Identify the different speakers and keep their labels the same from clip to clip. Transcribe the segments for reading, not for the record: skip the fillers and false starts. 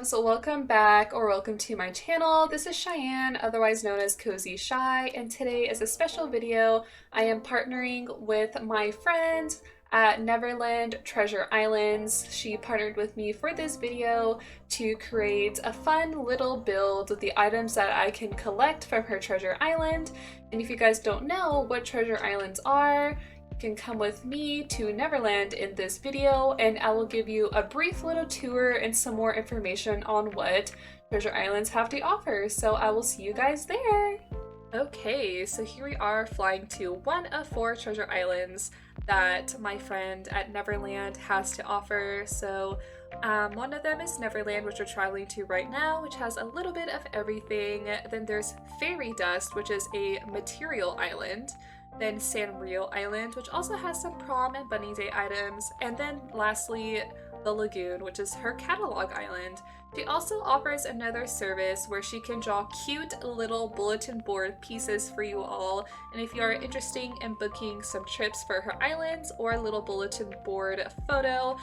Speaker 1: loves, welcome back or welcome to my channel. This is Cheyenne, otherwise known as Cozy Shy, and today is a special video. I am partnering with my friend at Neverland Treasure Islands. She partnered with me for this video to create a fun little build with the items that I can collect from her treasure island. And if you guys don't know what treasure islands are, can come with me to Neverland in this video, and I will give you a brief little tour and some more information on what treasure islands have to offer. So I will see you guys there. Okay, so here we are flying to one of 4 treasure islands that my friend at Neverland has to offer. So one of them is Neverland, which we're traveling to right now, which has a little bit of everything. Then there's Fairy Dust, which is a material island. Then Sanrio Island, which also has some prom and bunny day items. And then lastly, the Lagoon, which is her catalog island. She also offers another service where she can draw cute little bulletin board pieces for you all. And if you are interested in booking some trips for her islands or a little bulletin board photo,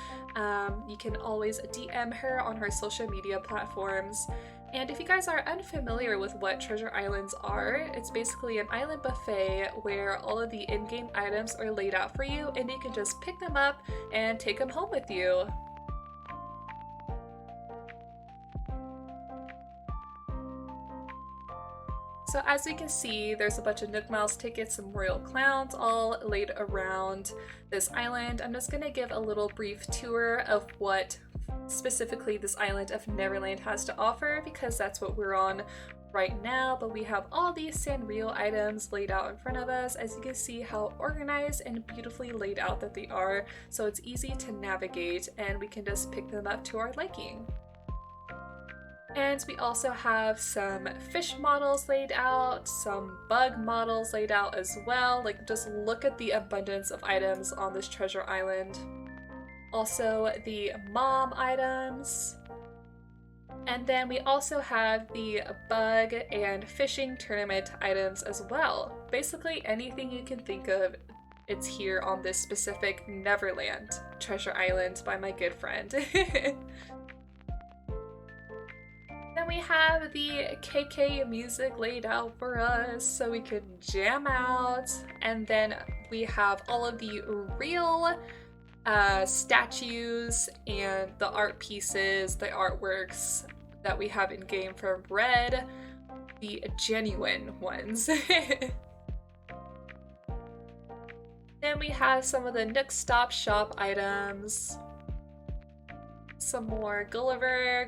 Speaker 1: you can always DM her on her social media platforms. And if you guys are unfamiliar with what treasure islands are, it's basically an island buffet where all of the in-game items are laid out for you and you can just pick them up and take them home with you. So as you can see, there's a bunch of Nook Miles tickets, some royal clowns all laid around this island. I'm just gonna give a little brief tour of what specifically this island of Neverland has to offer, because that's what we're on right now. But we have all these Sanrio items laid out in front of us. As you can see how organized and beautifully laid out that they are, so it's easy to navigate and we can just pick them up to our liking. And we also have some fish models laid out, some bug models laid out as well. Like, just look at the abundance of items on this treasure island. Also the mom items. And then we also have the bug and fishing tournament items as well. Basically anything you can think of, it's here on this specific Neverland Treasure Island by my good friend. Then we have the KK music laid out for us so we can jam out. And then we have all of the real statues and the art pieces, the artworks that we have in game from Red, the genuine ones. Then we have some of the Nook Stop Shop items, some more Gulliver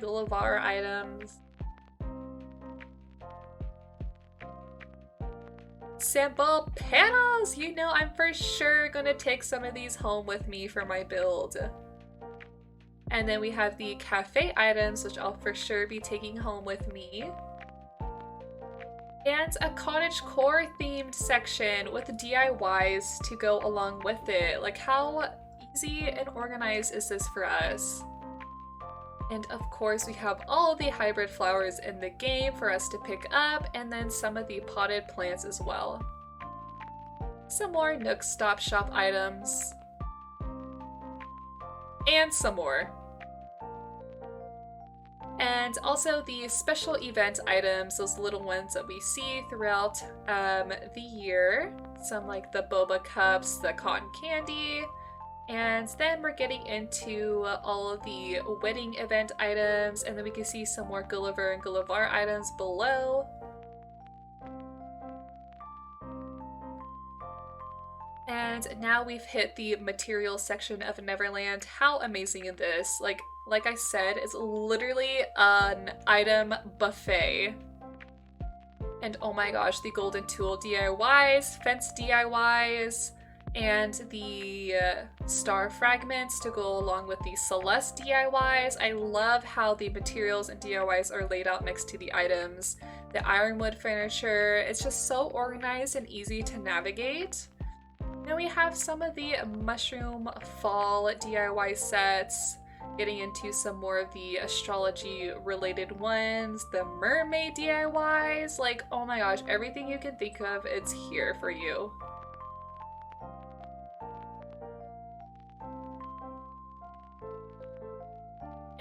Speaker 1: items, sample panels! You know, I'm for sure gonna take some of these home with me for my build. And then we have the cafe items, which I'll for sure be taking home with me. And a cottagecore themed section with DIYs to go along with it. Like, how easy and organized is this for us? And of course we have all the hybrid flowers in the game for us to pick up, and then some of the potted plants as well. Some more Nook Stop Shop items. And some more. And also the special event items, those little ones that we see throughout the year. Some like the boba cups, the cotton candy. And then we're getting into all of the wedding event items, and then we can see some more Gulliver and Gulliver items below. And now we've hit the material section of Neverland. How amazing is this? Like I said, it's literally an item buffet. And oh my gosh, the golden tool DIYs, fence DIYs, and the star fragments to go along with the Celeste DIYs. I love how the materials and DIYs are laid out next to the items. The ironwood furniture, it's just so organized and easy to navigate. Then we have some of the mushroom fall DIY sets, getting into some more of the astrology related ones, the mermaid DIYs, like, oh my gosh, everything you can think of, it's here for you.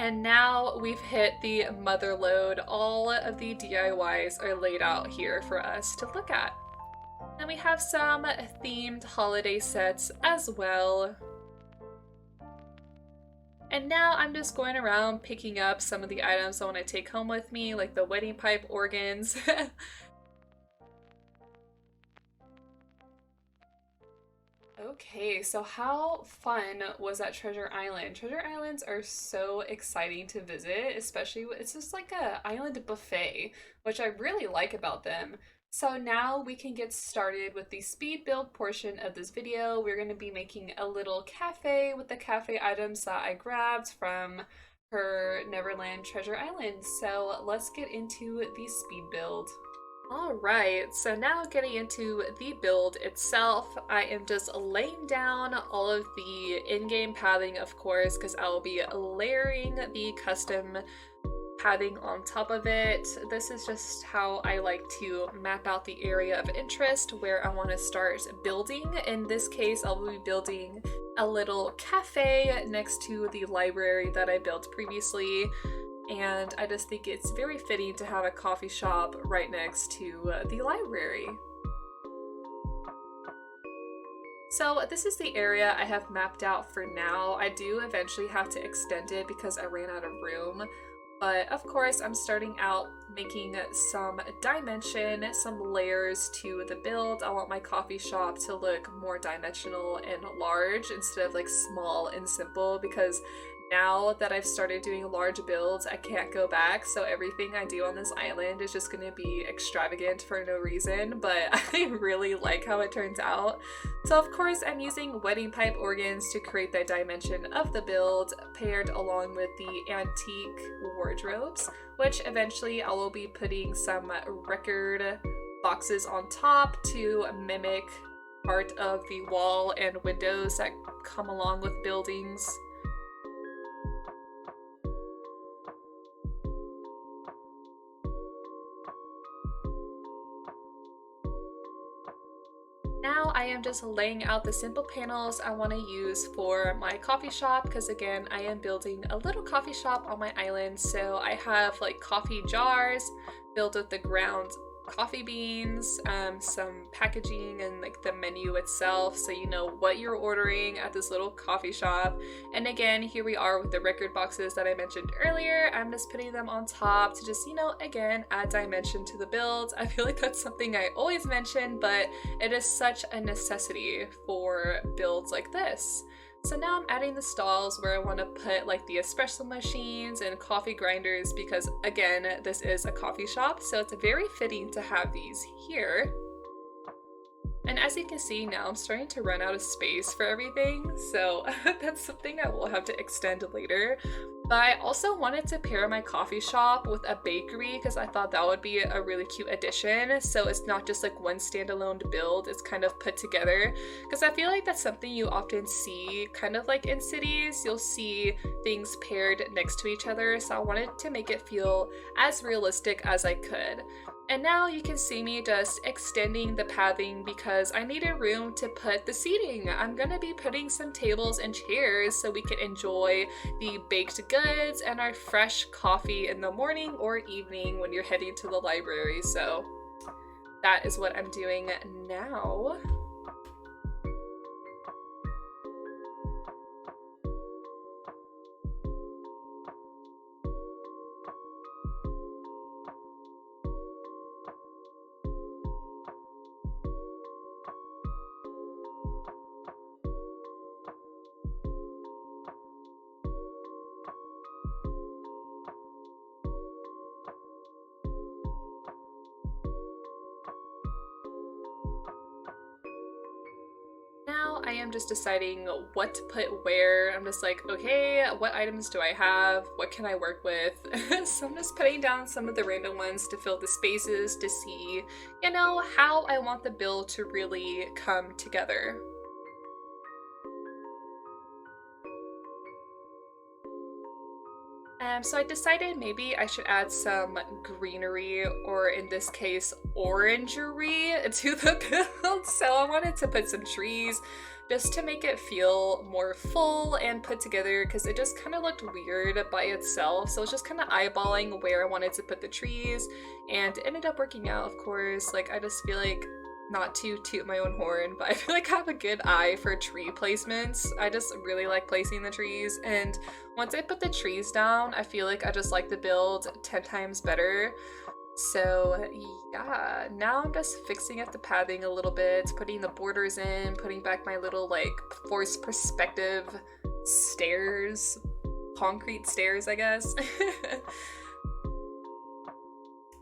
Speaker 1: And now we've hit the mother lode. All of the DIYs are laid out here for us to look at. And we have some themed holiday sets as well. And now I'm just going around picking up some of the items I want to take home with me, like the wedding pipe organs. Okay, so how fun was that Treasure Island? Treasure Islands are so exciting to visit, especially it's just like a island buffet, which I really like about them. So now we can get started with the speed build portion of this video. We're going to be making a little cafe with the cafe items that I grabbed from her Neverland Treasure Island. So let's get into the speed build. Alright, so now getting into the build itself, I am just laying down all of the in-game pathing, of course, because I will be layering the custom pathing on top of it. This is just how I like to map out the area of interest where I want to start building. In this case, I'll be building a little cafe next to the library that I built previously. And I just think it's very fitting to have a coffee shop right next to the library. So this is the area I have mapped out for now. I do eventually have to extend it because I ran out of room. But of course, I'm starting out making some dimension, some layers to the build. I want my coffee shop to look more dimensional and large instead of like small and simple, because now that I've started doing large builds, I can't go back, so everything I do on this island is just going to be extravagant for no reason, but I really like how it turns out. So of course I'm using wedding pipe organs to create the dimension of the build, paired along with the antique wardrobes, which eventually I will be putting some record boxes on top to mimic part of the wall and windows that come along with buildings. Now I am just laying out the simple panels I want to use for my coffee shop, because again, I am building a little coffee shop on my island. So I have like coffee jars filled with the ground coffee beans, some packaging and like the menu itself, so you know what you're ordering at this little coffee shop. And again, here we are with the record boxes that I mentioned earlier. I'm just putting them on top to just, you know, again, add dimension to the build. I feel like that's something I always mention, but it is such a necessity for builds like this. So now I'm adding the stalls where I want to put like the espresso machines and coffee grinders, because again, this is a coffee shop, so it's very fitting to have these here. And as you can see now, I'm starting to run out of space for everything, so that's something I will have to extend later. But I also wanted to pair my coffee shop with a bakery because I thought that would be a really cute addition. So it's not just like one standalone build, it's kind of put together. Because I feel like that's something you often see kind of like in cities. You'll see things paired next to each other. So I wanted to make it feel as realistic as I could. And now you can see me just extending the pathing because I needed room to put the seating. I'm gonna be putting some tables and chairs so we can enjoy the baked goods and our fresh coffee in the morning or evening when you're heading to the library. So that is what I'm doing now. Now I am just deciding what to put where. I'm just like, okay, what items do I have? What can I work with? So I'm just putting down some of the random ones to fill the spaces to see, you know, how I want the build to really come together. So I decided maybe I should add some greenery, or in this case, orangery to the build. So I wanted to put some trees just to make it feel more full and put together, because it just kind of looked weird by itself. So I was just kind of eyeballing where I wanted to put the trees, and it ended up working out, of course. Like, I just feel like, not to toot my own horn, but I feel like I have a good eye for tree placements. I just really like placing the trees, and once I put the trees down, I feel like I just like the build 10 times better. So yeah, now I'm just fixing up the pathing a little bit, putting the borders in, putting back my little like forced perspective stairs, concrete stairs, I guess.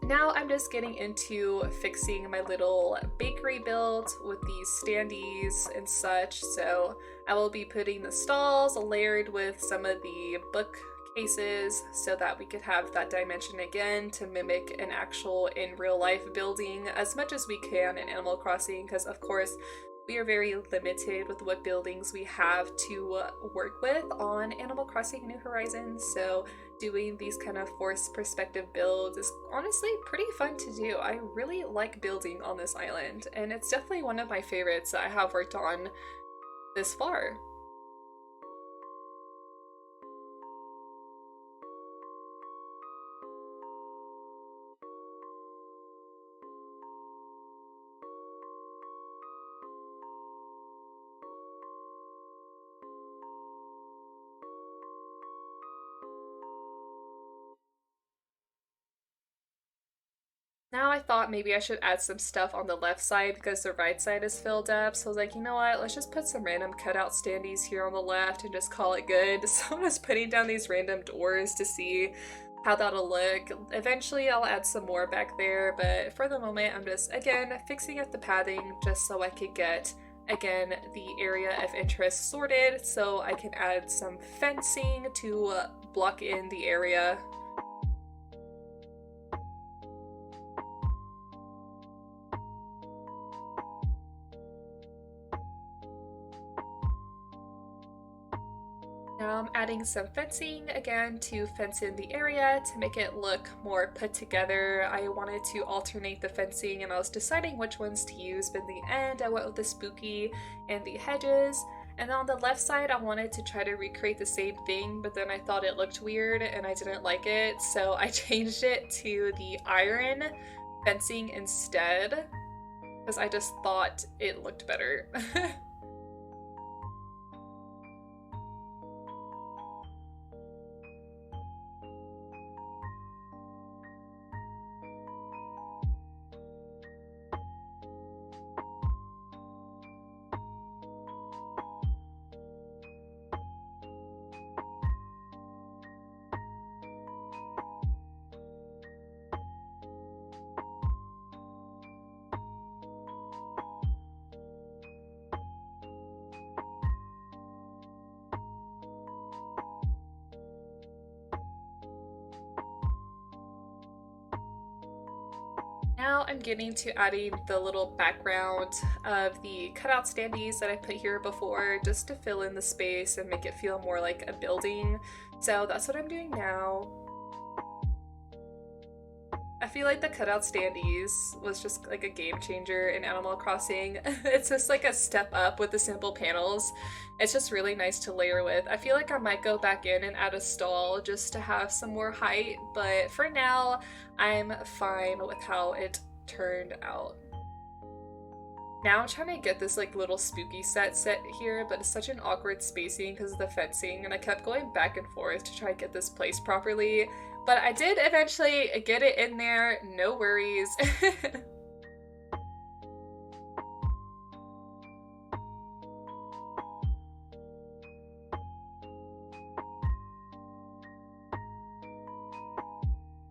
Speaker 1: Now I'm just getting into fixing my little bakery build with these standees and such. So I will be putting the stalls layered with some of the bookcases so that we could have that dimension again to mimic an actual in real life building as much as we can in Animal Crossing, because of course we are very limited with what buildings we have to work with on Animal Crossing New Horizons. So doing these kind of forced perspective builds is honestly pretty fun to do. I really like building on this island, and it's definitely one of my favorites that I have worked on this far. Now I thought maybe I should add some stuff on the left side because the right side is filled up. So I was like, you know what, let's just put some random cutout standees here on the left and just call it good. So I'm just putting down these random doors to see how that'll look. Eventually I'll add some more back there, but for the moment I'm just, again, fixing up the pathing just so I could get, again, the area of interest sorted so I can add some fencing to block in the area. Now I'm adding some fencing again to fence in the area to make it look more put together. I wanted to alternate the fencing and I was deciding which ones to use, but in the end I went with the spooky and the hedges. And on the left side I wanted to try to recreate the same thing, but then I thought it looked weird and I didn't like it, so I changed it to the iron fencing instead because I just thought it looked better. Now I'm getting to adding the little background of the cutout standees that I put here before just to fill in the space and make it feel more like a building. So that's what I'm doing now. I feel like the cutout standees was just like a game changer in Animal Crossing. It's just like a step up with the simple panels. It's just really nice to layer with. I feel like I might go back in and add a stall just to have some more height, but for now, I'm fine with how it turned out. Now I'm trying to get this like little spooky set here, but it's such an awkward spacing because of the fencing, and I kept going back and forth to try to get this placed properly. But I did eventually get it in there, no worries.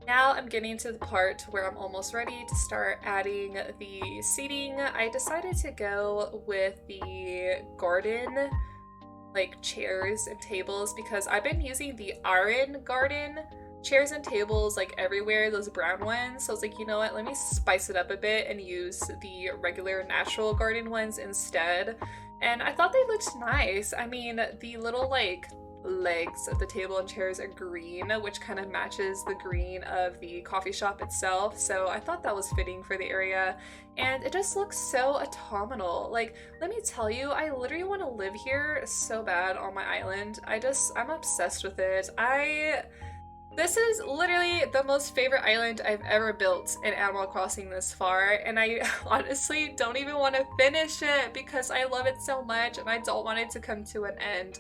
Speaker 1: Now I'm getting to the part where I'm almost ready to start adding the seating. I decided to go with the garden, like chairs and tables, because I've been using the iron garden chairs and tables like everywhere, those brown ones. So I was like, you know what, let me spice it up a bit and use the regular natural garden ones instead. And I thought they looked nice. I mean, the little like legs of the table and chairs are green, which kind of matches the green of the coffee shop itself. So I thought that was fitting for the area, and it just looks so autumnal. Like, let me tell you, I literally want to live here so bad on my island. I'm obsessed with it. This is literally the most favorite island I've ever built in Animal Crossing this far, and I honestly don't even want to finish it because I love it so much and I don't want it to come to an end.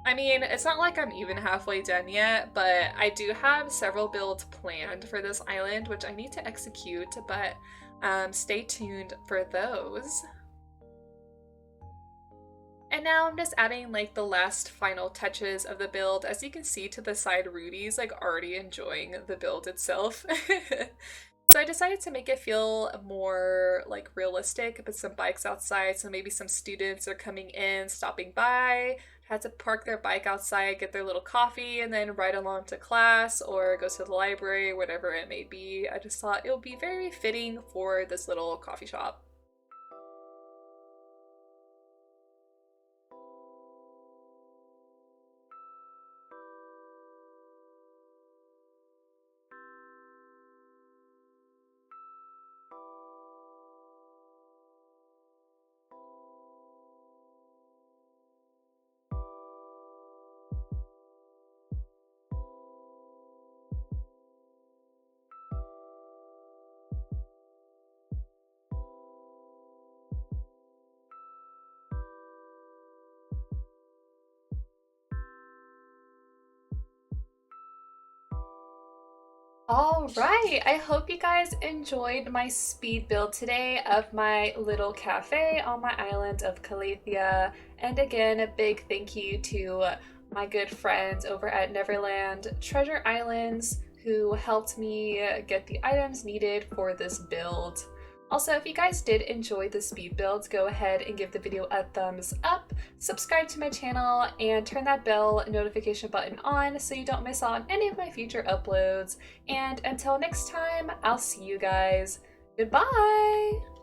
Speaker 1: I mean, it's not like I'm even halfway done yet, but I do have several builds planned for this island, which I need to execute, but stay tuned for those. And now I'm just adding like the last final touches of the build. As you can see to the side, Rudy's like already enjoying the build itself. So I decided to make it feel more like realistic, put some bikes outside, so maybe some students are coming in, stopping by, had to park their bike outside, get their little coffee, and then ride along to class or go to the library, whatever it may be. I just thought it would be very fitting for this little coffee shop. All right, I hope you guys enjoyed my speed build today of my little cafe on my island of Calathea. And again, a big thank you to my good friends over at Neverland Treasure Islands who helped me get the items needed for this build. Also, if you guys did enjoy the speed builds, go ahead and give the video a thumbs up, subscribe to my channel, and turn that bell notification button on so you don't miss out on any of my future uploads. And until next time, I'll see you guys. Goodbye!